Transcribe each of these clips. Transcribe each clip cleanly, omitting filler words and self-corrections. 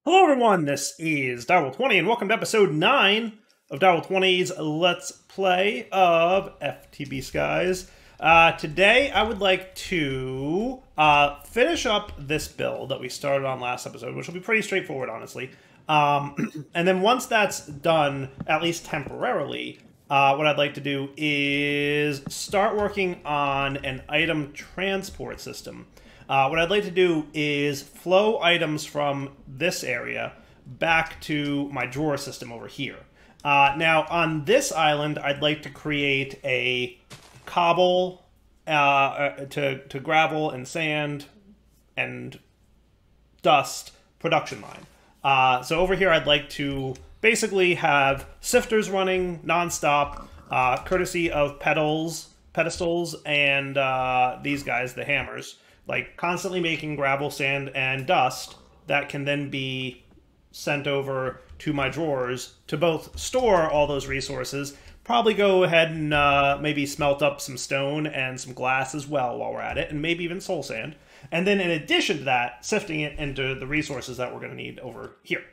Hello everyone, this is DireBelt20 and welcome to episode 9 of DireBelt20's Let's Play of FTB Skies. Today I would like to finish up this build that we started on last episode, which will be pretty straightforward, honestly. And then once that's done, at least temporarily, what I'd like to do is start working on an item transport system. What I'd like to do is flow items from this area back to my drawer system over here. Now, on this island, I'd like to create a cobble to gravel and sand and dust production line. So over here, I'd like to basically have sifters running nonstop, courtesy of pedestals, and these guys, the hammers. Like, constantly making gravel, sand, and dust that can then be sent over to my drawers to both store all those resources, probably go ahead and maybe smelt up some stone and some glass as well while we're at it, and maybe even soul sand. And then in addition to that, sifting it into the resources that we're going to need over here.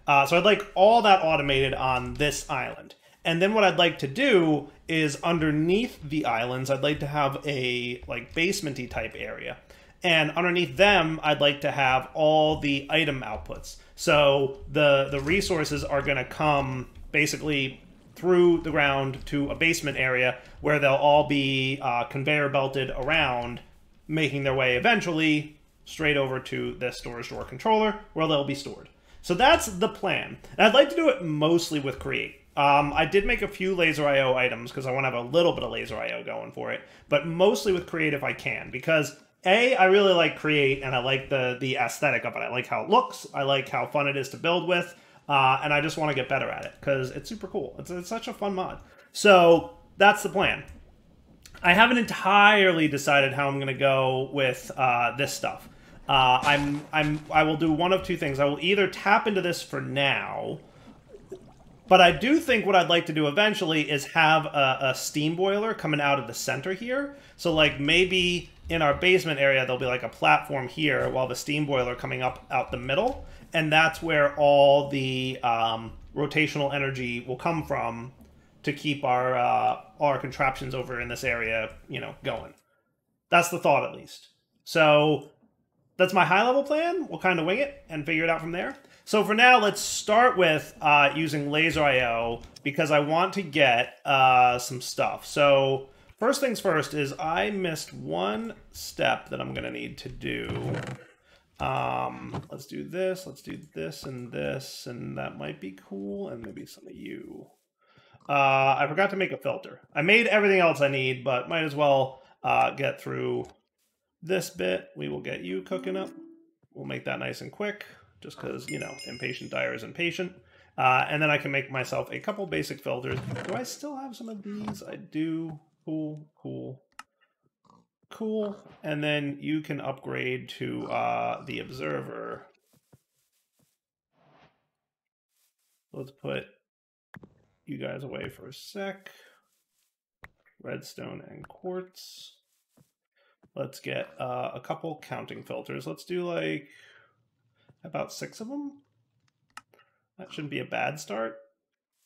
So I'd like all that automated on this island. And then what I'd like to do is underneath the islands, I'd like to have a like basement-y type area. And underneath them, I'd like to have all the item outputs. So the resources are going to come basically through the ground to a basement area where they'll all be conveyor belted around, making their way eventually straight over to this storage door controller where they'll be stored. So that's the plan. And I'd like to do it mostly with Create. I did make a few Laser IO items because I want to have a little bit of Laser IO going for it, but mostly with Create if I can, because I really like Create, and I like the aesthetic of it. I like how it looks, I like how fun it is to build with, and I just want to get better at it, because it's super cool. It's such a fun mod. So, that's the plan. I haven't entirely decided how I'm going to go with this stuff. I will do one of two things. I will either tap into this for now, but I do think what I'd like to do eventually is have a steam boiler coming out of the center here. So, like, maybe in our basement area, there'll be like a platform here while the steam boiler coming up out the middle. And that's where all the rotational energy will come from to keep our contraptions over in this area, you know, going. That's the thought, at least. So that's my high-level plan. We'll kind of wing it and figure it out from there. So for now, let's start with using Laser IO because I want to get some stuff. So first things first is I missed one step that I'm going to need to do. Let's do this, and this, and that might be cool, and maybe some of you. I forgot to make a filter. I made everything else I need, but might as well get through this bit. We will get you cooking up. We'll make that nice and quick, just because, you know, impatient Dire is impatient. And then I can make myself a couple basic filters. Do I still have some of these? I do. Cool, cool, cool. And then you can upgrade to the Observer. Let's put you guys away for a sec. Redstone and quartz. Let's get a couple counting filters. Let's do like about 6 of them. That shouldn't be a bad start.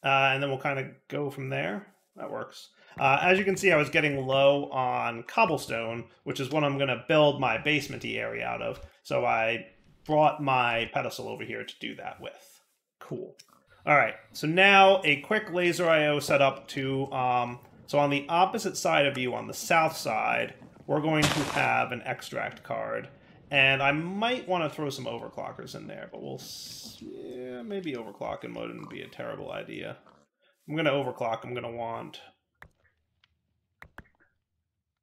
And then we'll kind of go from there. That works. As you can see, I was getting low on cobblestone, which is what I'm going to build my basement-y area out of. So I brought my pedestal over here to do that with. Cool. All right, so now a quick Laser IO setup to... so on the opposite side of you, on the south side, we're going to have an extract card. And I might want to throw some overclockers in there, but we'll... Yeah, maybe overclocking wouldn't be a terrible idea. I'm going to overclock. I'm going to want...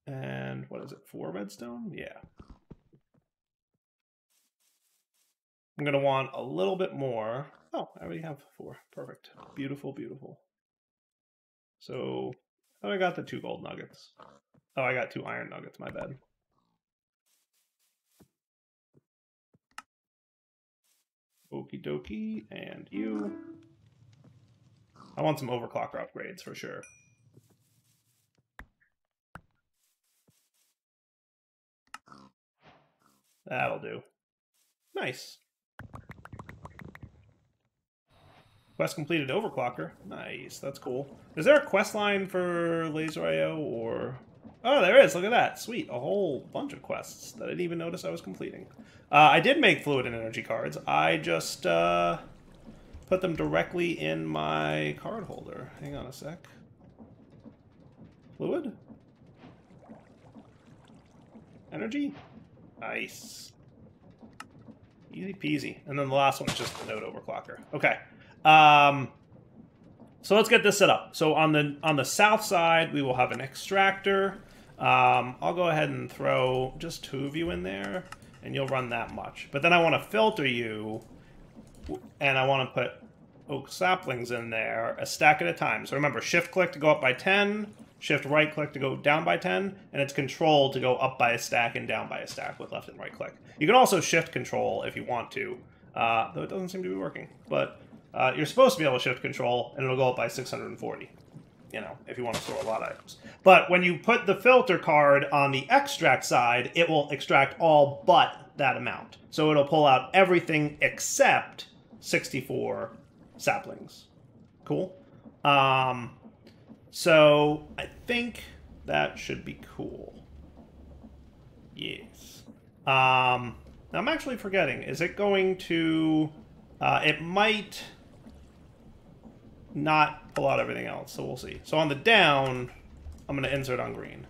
And what is it, 4 redstone? Yeah. I'm going to want a little bit more. Oh, I already have 4. Perfect. Beautiful, beautiful. So, oh, I got the 2 gold nuggets. Oh, I got 2 iron nuggets, my bad. Okie dokie, and you. I want some overclocker upgrades for sure. That'll do. Nice. Quest completed overclocker. Nice, that's cool. Is there a quest line for Laser IO or... Oh, there is. Look at that. Sweet. A whole bunch of quests that I didn't even notice I was completing. I did make fluid and energy cards. I just put them directly in my card holder. Hang on a sec. Fluid? Energy? Nice. Easy peasy. And then the last one is just the node overclocker. Okay. So let's get this set up. So on the south side, we will have an extractor. I'll go ahead and throw just 2 of you in there, and you'll run that much. But then I want to filter you, and I want to put oak saplings in there, a stack at a time. So remember, shift-click to go up by 10, shift-right-click to go down by 10, and it's control to go up by a stack and down by a stack with left and right-click. You can also shift-control if you want to, though it doesn't seem to be working. But you're supposed to be able to shift-control, and it'll go up by 640. You know, if you want to store a lot of items. But when you put the filter card on the extract side, it will extract all but that amount. So it'll pull out everything except 64 saplings. Cool. So I think that should be cool. Yes. Now I'm actually forgetting. Is it going to... it might... not pull out everything else, so we'll see. So on the down, I'm going to insert on green.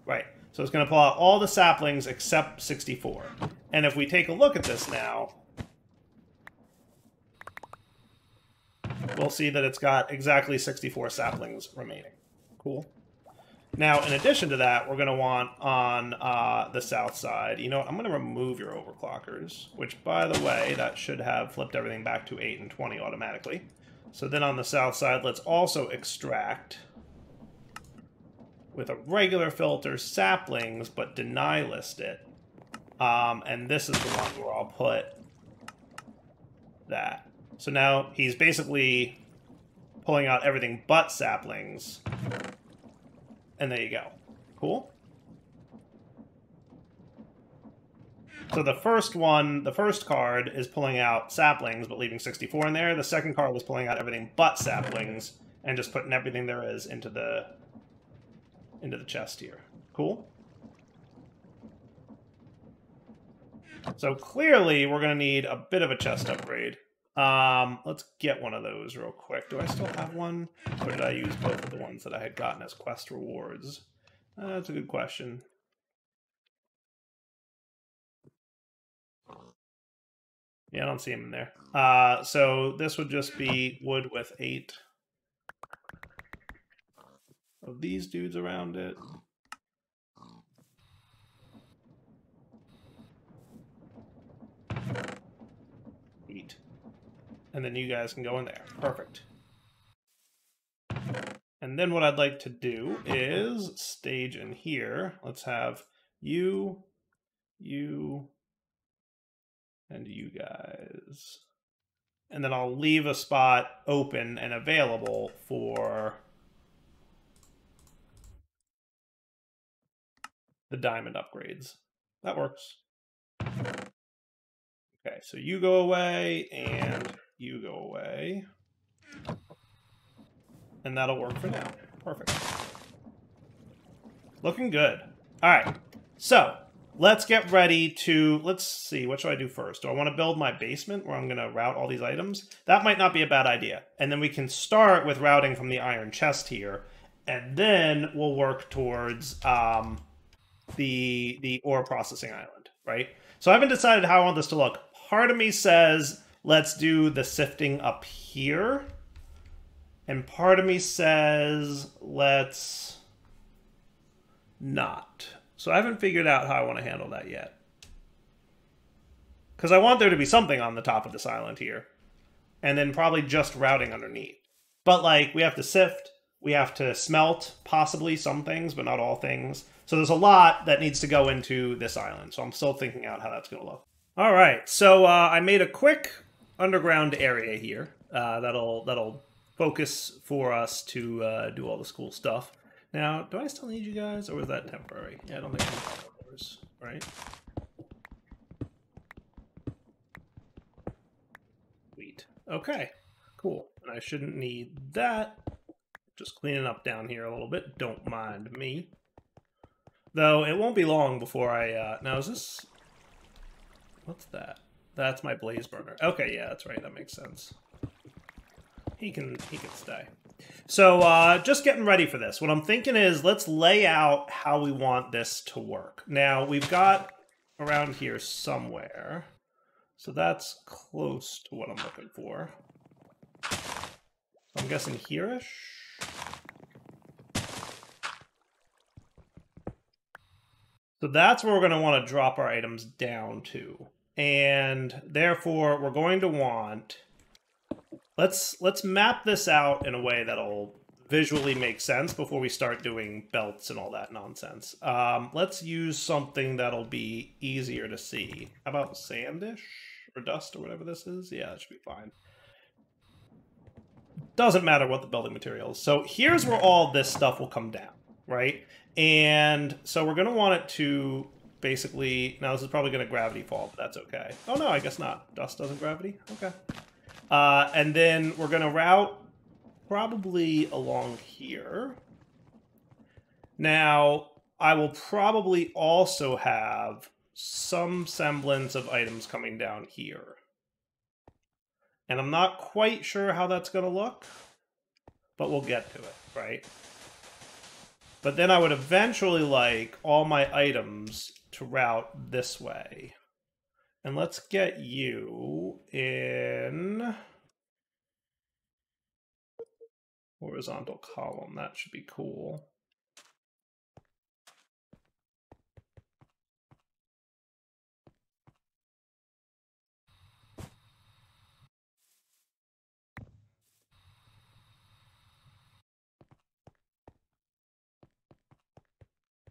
Right. So it's going to pull out all the saplings except 64. And if we take a look at this now, we'll see that it's got exactly 64 saplings remaining. Cool. Now, in addition to that, we're going to want on the south side, you know what, I'm going to remove your overclockers, which, by the way, that should have flipped everything back to 8 and 20 automatically. So then on the south side, let's also extract with a regular filter saplings, but deny list it. And this is the one where I'll put that. So now he's basically pulling out everything but saplings. And there you go. Cool? So the first one, the first card is pulling out saplings, but leaving 64 in there. The second card was pulling out everything but saplings, and just putting everything there is into the chest here. Cool? So clearly, we're going to need a bit of a chest upgrade. Let's get one of those real quick. Do I still have one? Or did I use both of the ones that I had gotten as quest rewards? That's a good question. Yeah, I don't see him in there. So this would just be wood with 8 of these dudes around it. Eat. And then you guys can go in there. Perfect. And then what I'd like to do is stage in here. Let's have you, and you guys. And then I'll leave a spot open and available for the diamond upgrades. That works. Okay, so you go away, and you go away. And that'll work for now. Perfect. Looking good. All right, so let's get ready to, let's see, what should I do first? Do I want to build my basement where I'm going to route all these items? That might not be a bad idea. And then we can start with routing from the iron chest here, and then we'll work towards the ore processing island, right? So I haven't decided how I want this to look. Part of me says, let's do the sifting up here. And part of me says, let's not. So I haven't figured out how I want to handle that yet. Because I want there to be something on the top of this island here. And then probably just routing underneath. But, like, we have to sift. We have to smelt, possibly some things, but not all things. So there's a lot that needs to go into this island. So I'm still thinking out how that's going to look. All right. So I made a quick underground area here. That'll focus for us to do all this cool stuff. Now, do I still need you guys, or was that temporary? Yeah, I don't think I need those, right? Sweet. Okay. Cool. And I shouldn't need that. Just cleaning up down here a little bit. Don't mind me. Though it won't be long before I... now, is this... What's that? That's my blaze burner. Okay, yeah, that's right. That makes sense. He can stay. So, just getting ready for this. What I'm thinking is, let's lay out how we want this to work. Now, we've got around here somewhere. So that's close to what I'm looking for. I'm guessing here-ish? So that's where we're going to want to drop our items down to. And therefore, we're going to want... Let's map this out in a way that'll visually make sense before we start doing belts and all that nonsense. Let's use something that'll be easier to see. How about sandish? Or dust or whatever this is? Yeah, that should be fine. Doesn't matter what the building material is. So here's where all this stuff will come down, right? And so we're going to want it to basically... Now, this is probably going to gravity fall, but that's okay. Oh, no, I guess not. Dust doesn't gravity? Okay. And then we're going to route probably along here. Now, I will probably also have some semblance of items coming down here. And I'm not quite sure how that's going to look, but we'll get to it, right? But then I would eventually like all my items to route this way. And let's get you in horizontal column. That should be cool.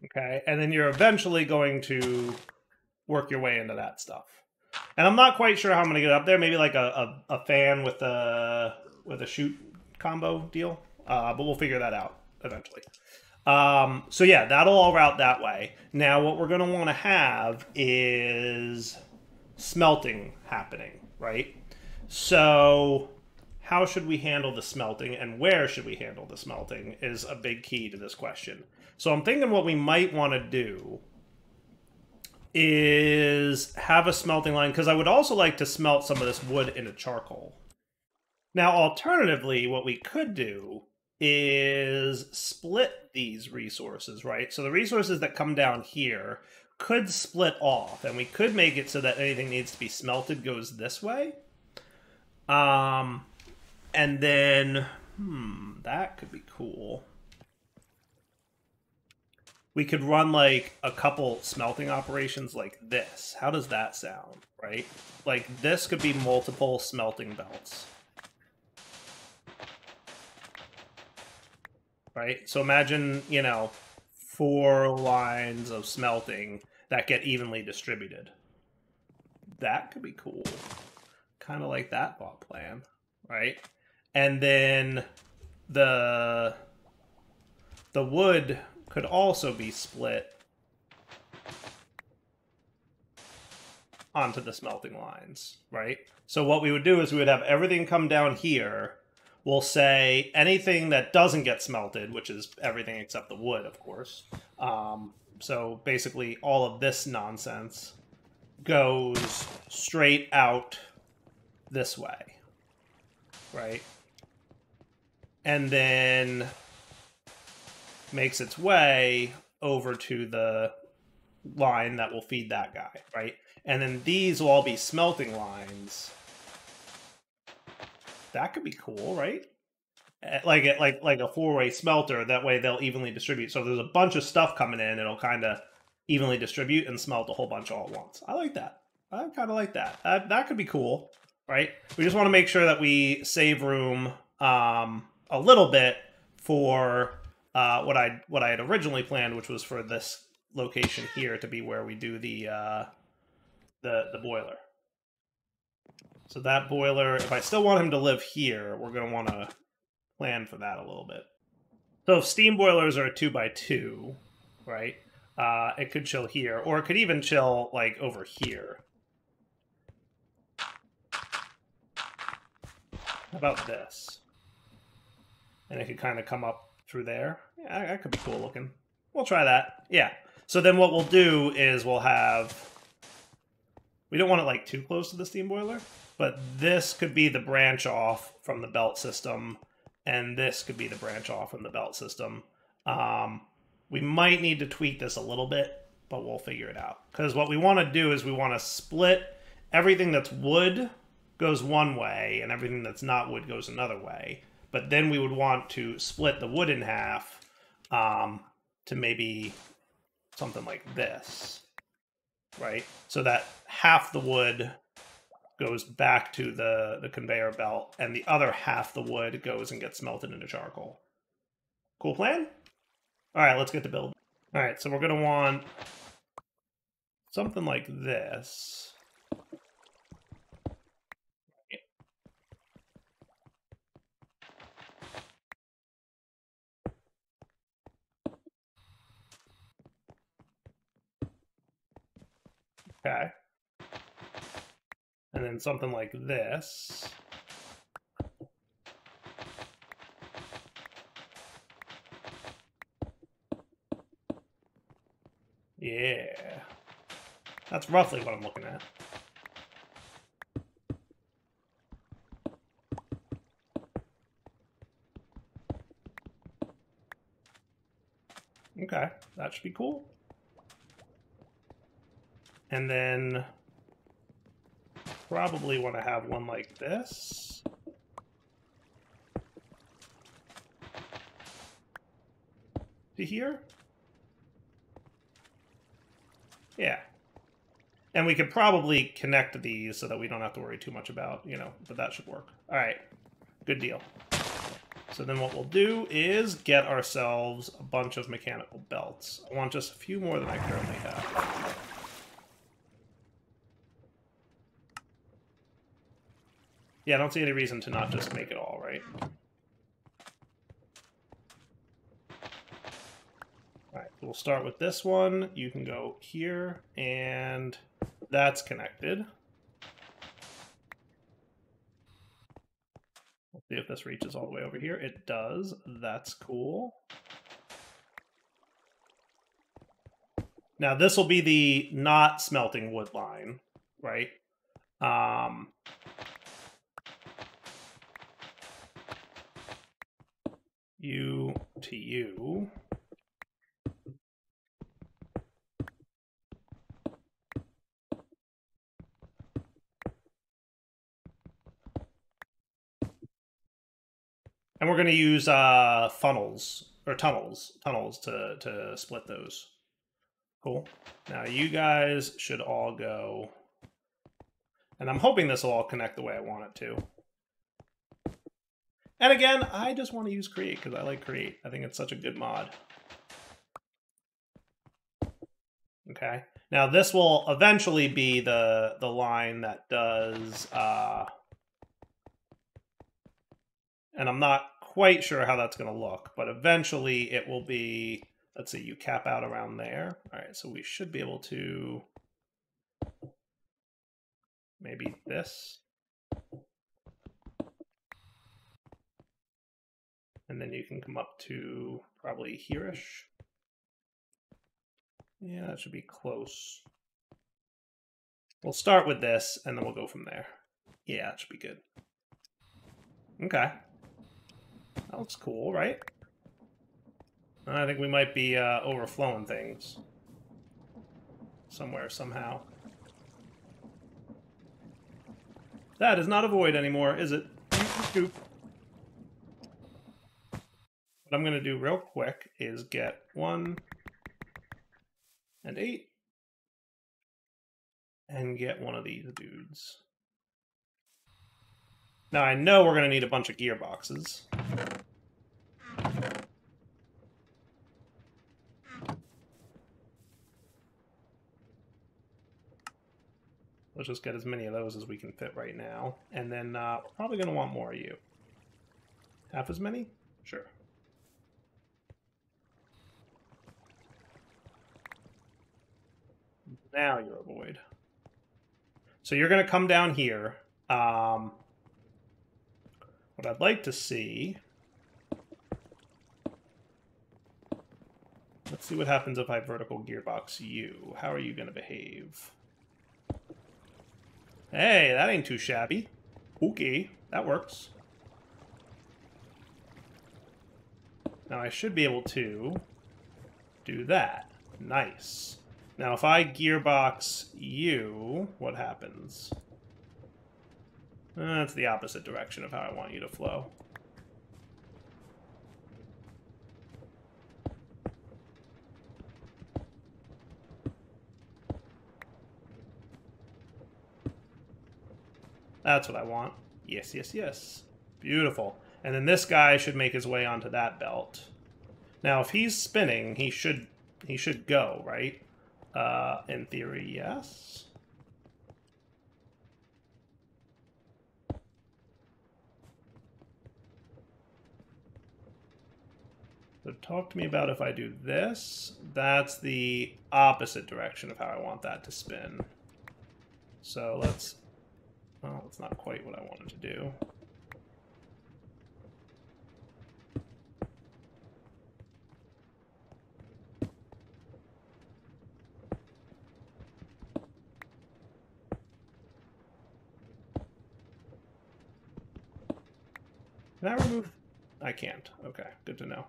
Okay, and then you're eventually going to work your way into that stuff. And I'm not quite sure how I'm going to get up there. Maybe like a fan with a shoot combo deal. But we'll figure that out eventually. So yeah, that'll all route that way. Now what we're going to want to have is smelting happening, right? So how should we handle the smelting and where should we handle the smelting is a big key to this question. So I'm thinking what we might want to do is have a smelting line, because I would also like to smelt some of this wood into charcoal. Now, alternatively, what we could do is split these resources, right? So the resources that come down here could split off, and we could make it so that anything needs to be smelted goes this way. And then, that could be cool. We could run, like, a couple smelting operations like this. How does that sound, right? Like, this could be multiple smelting belts. Right? So imagine, you know, 4 lines of smelting that get evenly distributed. That could be cool. Kind of like that thought plan, right? And then the wood could also be split onto the smelting lines, right? So what we would do is we would have everything come down here. We'll say anything that doesn't get smelted, which is everything except the wood, of course. So basically all of this nonsense goes straight out this way, right? And then makes its way over to the line that will feed that guy, right? And then these will all be smelting lines. That could be cool, right? Like a 4-way smelter. That way they'll evenly distribute. So if there's a bunch of stuff coming in, it'll kind of evenly distribute and smelt a whole bunch all at once. I like that. I kind of like that. That could be cool, right? We just want to make sure that we save room a little bit for what I had originally planned, which was for this location here to be where we do the boiler. So that boiler, if I still want him to live here, we're going to want to plan for that a little bit. So if steam boilers are a 2x2, right, it could chill here, or it could even chill, like, over here. How about this? And it could kind of come up through there. Yeah, that could be cool looking. We'll try that. Yeah. So then what we'll do is we'll have... We don't want it like too close to the steam boiler, but this could be the branch off from the belt system, and this could be the branch off from the belt system. We might need to tweak this a little bit, but we'll figure it out. Because what we want to do is we want to split everything that's wood goes one way, and everything that's not wood goes another way. But then we would want to split the wood in half to maybe something like this, right? So that half the wood goes back to the conveyor belt, and the other half the wood goes and gets melted into charcoal. Cool plan? All right, let's get to build. All right, so we're going to want something like this. Okay. And then something like this. Yeah. That's roughly what I'm looking at. Okay, that should be cool. And then probably want to have one like this. To here? Yeah. And we could probably connect these so that we don't have to worry too much about, but that should work. All right, good deal. So then what we'll do is get ourselves a bunch of mechanical belts. I want just a few more than I currently have. Yeah, I don't see any reason to not just make it all, right? Alright, we'll start with this one. You can go here, and that's connected. We'll see if this reaches all the way over here. It does. That's cool. Now, this will be the not smelting wood line, right? You to you. And we're going to use funnels, or tunnels to split those. Cool. Now you guys should all go. And I'm hoping this will all connect the way I want it to. And again, I just want to use Create because I like Create. I think it's such a good mod. Okay. Now this will eventually be the line that does... and I'm not quite sure how that's going to look, but eventually it will be... Let's see, you cap out around there. All right, so we should be able to... Maybe this. And then you can come up to probably here-ish. Yeah, that should be close. We'll start with this, and then we'll go from there. Yeah, that should be good. Okay. That looks cool, right? I think we might be overflowing things. Somewhere, somehow. That is not a void anymore, is it? What I'm going to do real quick is get 1 and 8 and get one of these dudes. Now I know we're going to need a bunch of gearboxes. Let's just get as many of those as we can fit right now. And then we're probably going to want more of you. Half as many? Sure. Now you're a void. So you're going to come down here. What I'd like to see... Let's see what happens if I vertical gearbox you. How are you going to behave? Hey, that ain't too shabby. Okay, that works. Now I should be able to do that. Nice. Now if I gearbox you, what happens? That's the opposite direction of how I want you to flow. That's what I want. Yes, yes, yes. Beautiful. And then this guy should make his way onto that belt. Now, if he's spinning, he should go, right? In theory, yes. So talk to me about if I do this. That's the opposite direction of how I want that to spin. So let's... Well, it's not quite what I wanted to do. Can I remove? I can't. Okay, good to know.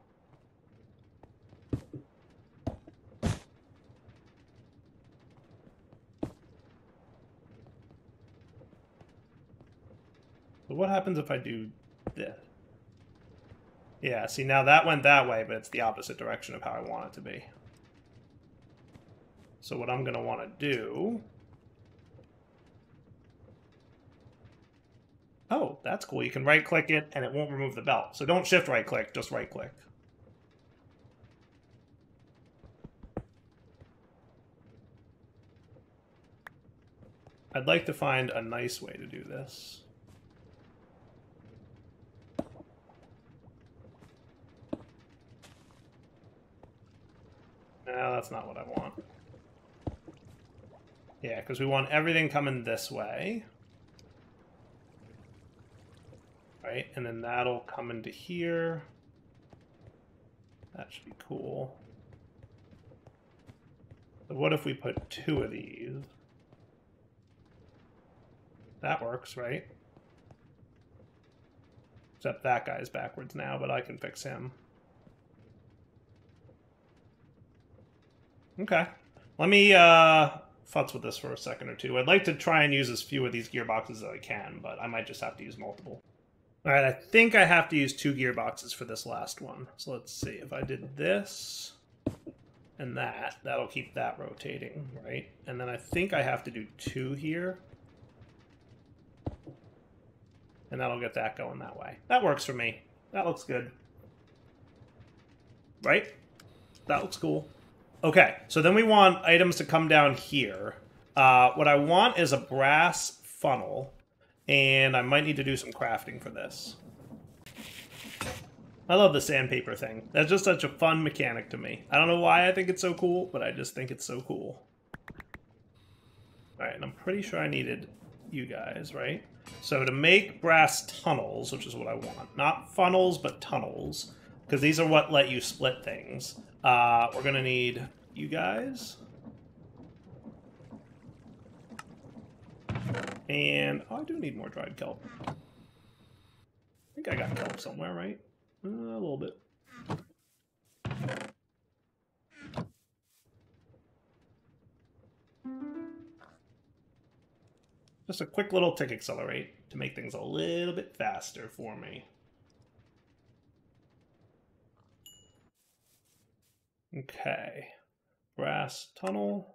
So what happens if I do this? Yeah, see, now that went that way, but it's the opposite direction of how I want it to be. So what I'm going to want to do... Oh, that's cool. You can right-click it, and it won't remove the belt. So don't shift right-click, just right-click. I'd like to find a nice way to do this. No, that's not what I want. Yeah, because we want everything coming this way. Right, and then that'll come into here. That should be cool. So what if we put 2 of these? That works, right? Except that guy's backwards now, but I can fix him. Okay. Let me futz with this for a second or two. I'd like to try and use as few of these gearboxes as I can, but I might just have to use multiple. Alright, I think I have to use 2 gearboxes for this last one. So let's see. If I did this and that, that'll keep that rotating, right? And then I think I have to do 2 here. And that'll get that going that way. That works for me. That looks good. Right? That looks cool. Okay, so then we want items to come down here. What I want is a brass funnel, and I might need to do some crafting for this. I love the sandpaper thing. That's just such a fun mechanic to me. I don't know why I think it's so cool, but I just think it's so cool. Alright, and I'm pretty sure I needed you guys, right? So to make brass tunnels, which is what I want, not funnels, but tunnels, because these are what let you split things, we're going to need you guys. And oh, I do need more dried kelp. I think I got kelp somewhere, right? A little bit. Just a quick little tick accelerate to make things a little bit faster for me. Okay. Brass tunnel.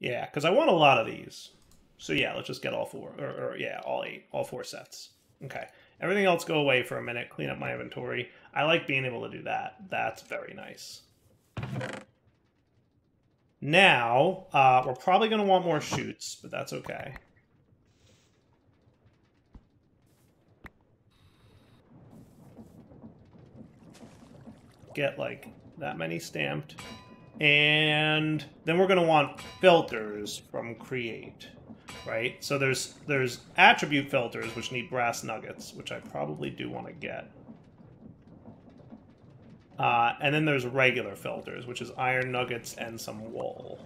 Yeah, because I want a lot of these. So yeah, let's just get all 4. Or yeah, all 8. All 4 sets. Okay. Everything else go away for a minute. Clean up my inventory. I like being able to do that. That's very nice. Now, we're probably going to want more chutes, but that's okay. Get, like, that many stamped. And then we're going to want filters from Create. right? So there's attribute filters, which need brass nuggets, which I probably do want to get. And then there's regular filters, which is iron nuggets and some wool.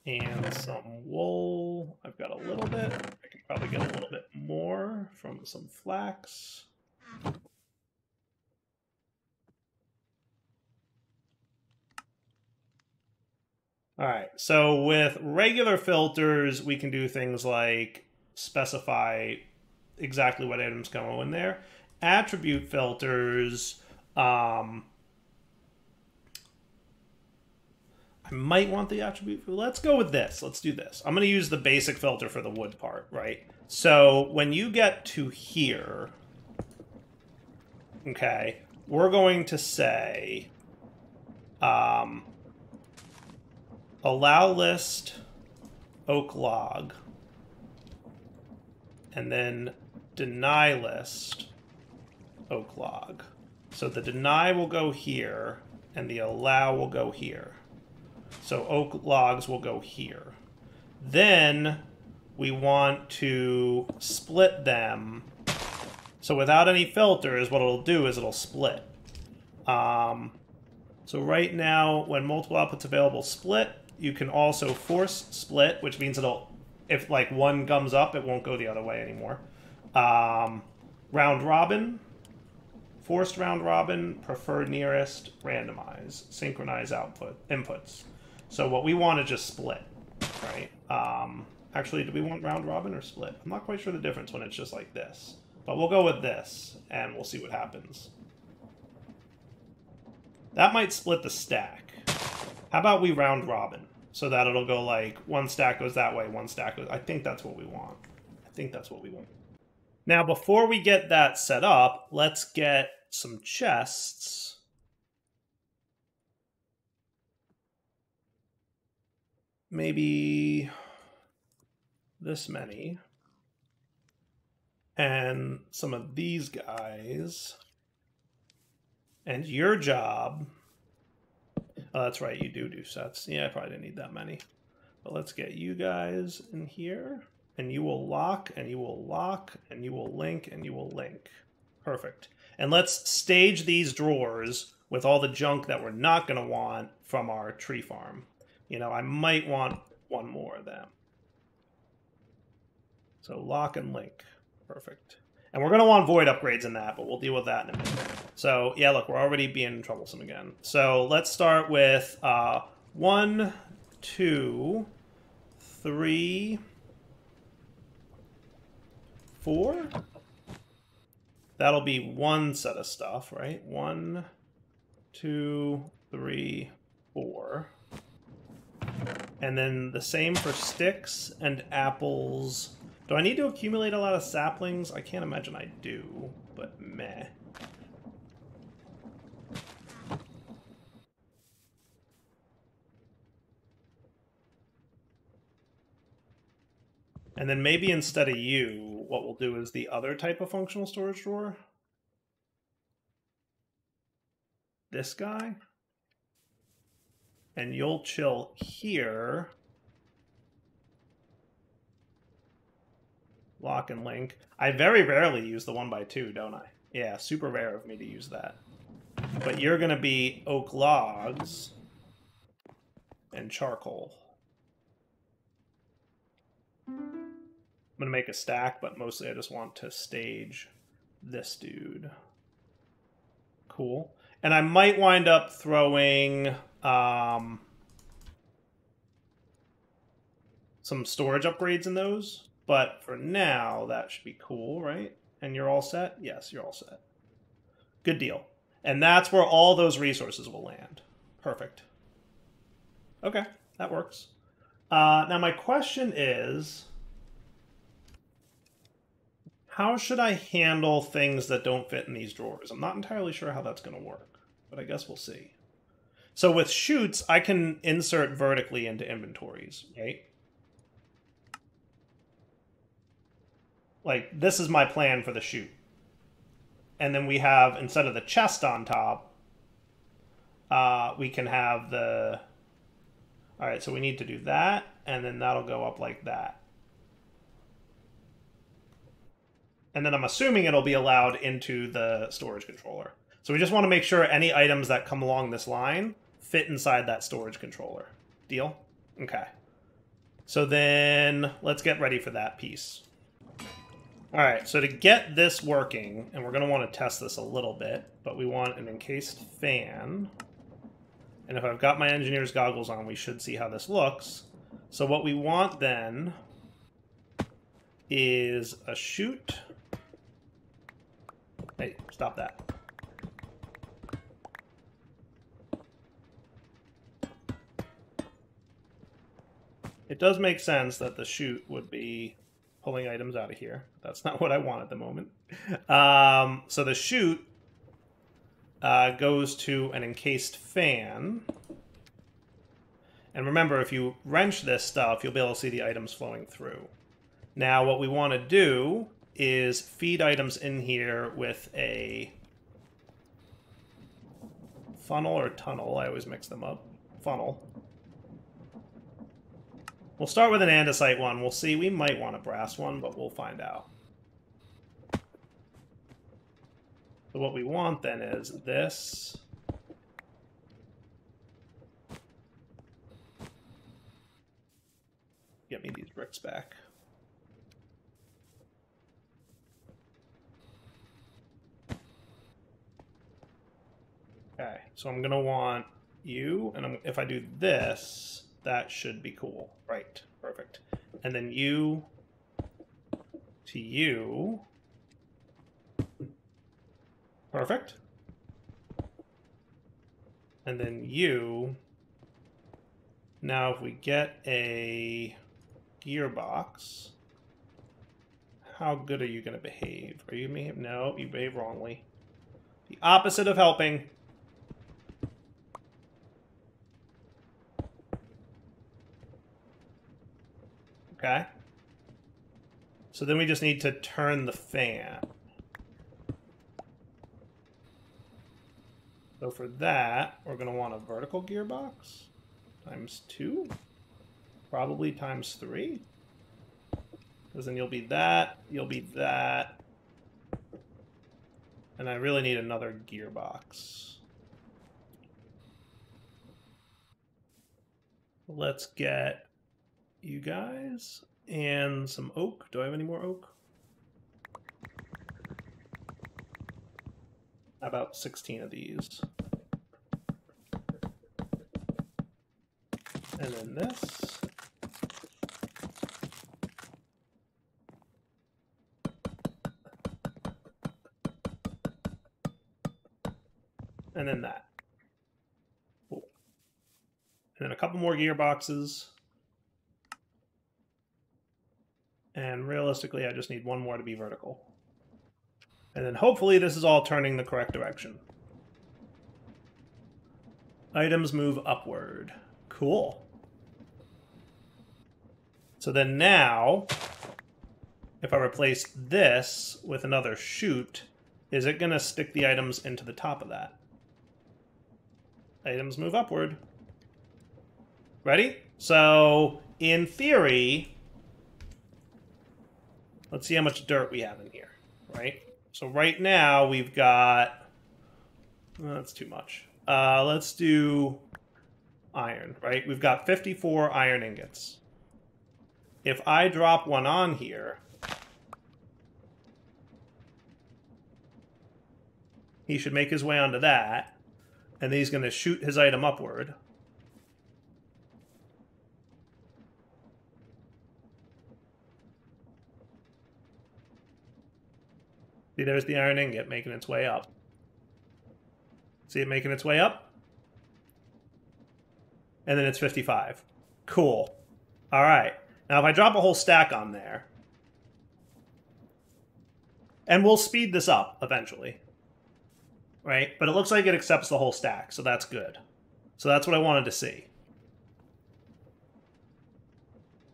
And some wool. I've got a little bit. I can probably get a little bit more from some flax. All right, so with regular filters, we can do things like specify exactly what items go in there. Attribute filters, I might want the attribute. Let's go with this. Let's do this. I'm going to use the basic filter for the wood part, right? So when you get to here, okay, we're going to say allow list oak log, and then deny list oak log. So the deny will go here, and the allow will go here. So oak logs will go here. Then we want to split them. So without any filters, what it'll do is it'll split. So right now, when multiple outputs available split, you can also force split, which means it'll, if like one comes up, it won't go the other way anymore. Round robin, forced round robin, preferred nearest, randomize, synchronize inputs. So what we want to just split, right? Actually, do we want round robin or split? I'm not quite sure the difference when it's just like this. But we'll go with this, and we'll see what happens. That might split the stack. How about we round robin? So that it'll go like, one stack goes that way, one stack goes... I think that's what we want. I think that's what we want. Now, before we get that set up, let's get some chests. Maybe this many. And some of these guys. And your job... Oh, that's right, you do sets. Yeah, I probably didn't need that many. But let's get you guys in here. And you will lock, and you will lock, and you will link, and you will link. Perfect. And let's stage these drawers with all the junk that we're not going to want from our tree farm. You know, I might want one more of them. So lock and link. Perfect. And we're going to want void upgrades in that, but we'll deal with that in a minute. So, yeah, look, we're already being troublesome again. So let's start with 1, 2, 3, 4. That'll be one set of stuff, right? 1, 2, 3, 4. And then the same for sticks and apples. Do I need to accumulate a lot of saplings? I can't imagine I do, but meh. And then maybe instead of you, what we'll do is the other type of functional storage drawer. This guy. And you'll chill here. Lock and link. I very rarely use the 1x2, don't I? Yeah, super rare of me to use that. But you're going to be oak logs and charcoal. I'm going to make a stack, but mostly I just want to stage this dude. Cool. And I might wind up throwing some storage upgrades in those. But for now, that should be cool, right? And you're all set? Yes, you're all set. Good deal. And that's where all those resources will land. Perfect. Okay, that works. Now my question is, how should I handle things that don't fit in these drawers? I'm not entirely sure how that's going to work, but I guess we'll see. So with chutes, I can insert vertically into inventories, right? Like, this is my plan for the chute. And then we have, instead of the chest on top, we can have the All right, so we need to do that, and then that'll go up like that. And then I'm assuming it'll be allowed into the storage controller. So we just want to make sure any items that come along this line fit inside that storage controller. Deal? Okay. So then let's get ready for that piece. All right, so to get this working, and we're going to want to test this a little bit, but we want an encased fan. And if I've got my engineer's goggles on, we should see how this looks. So what we want then is a chute. Hey, stop that. It does make sense that the chute would be pulling items out of here. That's not what I want at the moment. So the chute goes to an encased fan. And remember, if you wrench this stuff, you'll be able to see the items flowing through. Now, what we want to do is feed items in here with a funnel or tunnel. I always mix them up. Funnel. We'll start with an andesite one. We'll see. We might want a brass one, but we'll find out. So what we want then is this. Get me these bricks back. Okay, so I'm going to want you, and if I do this, that should be cool. Right, perfect. And then you to you. Perfect. And then you. Now if we get a gearbox, how good are you going to behave? Are you behave? No, you behave wrongly. The opposite of helping. Okay. So then we just need to turn the fan. So for that, we're going to want a vertical gearbox. ×2. Probably ×3. Because then you'll be that, you'll be that. And I really need another gearbox. Let's get you guys and some oak. Do I have any more oak? About 16 of these. And then this. And then that. Cool. And then a couple more gearboxes. And realistically, I just need one more to be vertical. And then hopefully this is all turning the correct direction. Items move upward. Cool. So then now, if I replace this with another chute, is it going to stick the items into the top of that? Items move upward. Ready? So, in theory, let's see how much dirt we have in here, right? So right now we've got, well, that's too much. Let's do iron, right? We've got 54 iron ingots. If I drop one on here, he should make his way onto that, and then he's going to shoot his item upward. See, there's the iron ingot making its way up. See it making its way up? And then it's 55. Cool. All right. Now, if I drop a whole stack on there, and we'll speed this up eventually, right? But it looks like it accepts the whole stack, so that's good. So that's what I wanted to see.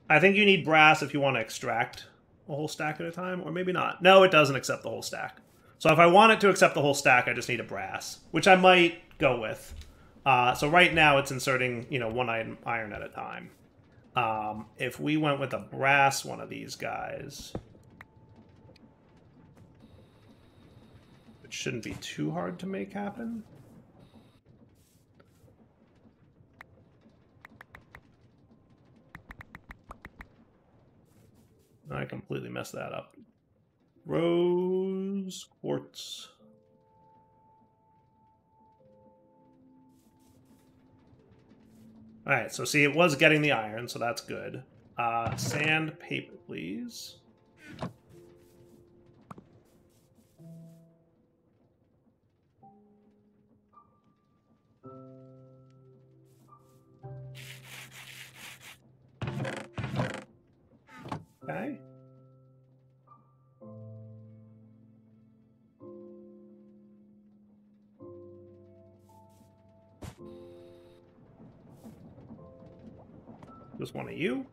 I think you need brass if you want to extract a whole stack at a time, or maybe not. No, it doesn't accept the whole stack. So if I want it to accept the whole stack, I just need a brass, which I might go with. So right now it's inserting, you know, one iron at a time. If we went with a brass one of these guys, it shouldn't be too hard to make happen. I completely messed that up. Rose quartz. Alright, so see, it was getting the iron, so that's good. Sandpaper, please. Okay. Just one of you.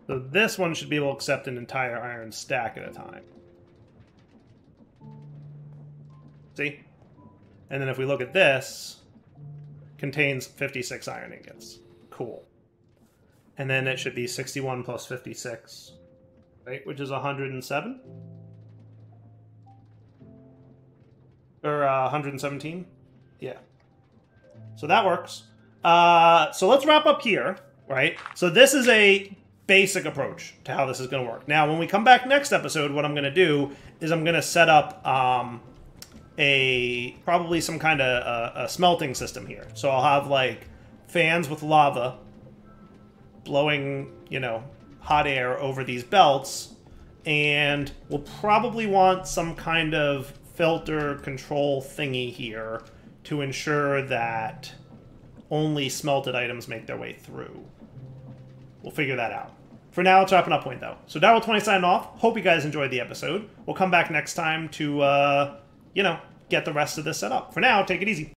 So this one should be able to accept an entire iron stack at a time. See? And then if we look at this, contains 56 iron ingots. Cool. And then it should be 61 plus 56, right? Which is 107? Or 117? Yeah. So that works. So let's wrap up here, right? So this is a basic approach to how this is going to work. Now, when we come back next episode, what I'm going to do is I'm going to set up probably some kind of a smelting system here. So I'll have like fans with lava blowing, you know, hot air over these belts, and we'll probably want some kind of filter control thingy here to ensure that only smelted items make their way through. We'll figure that out. For now, it's wrapping up point, though. So DireBelts signing off. Hope you guys enjoyed the episode. We'll come back next time to, you know, get the rest of this set up. For now, take it easy.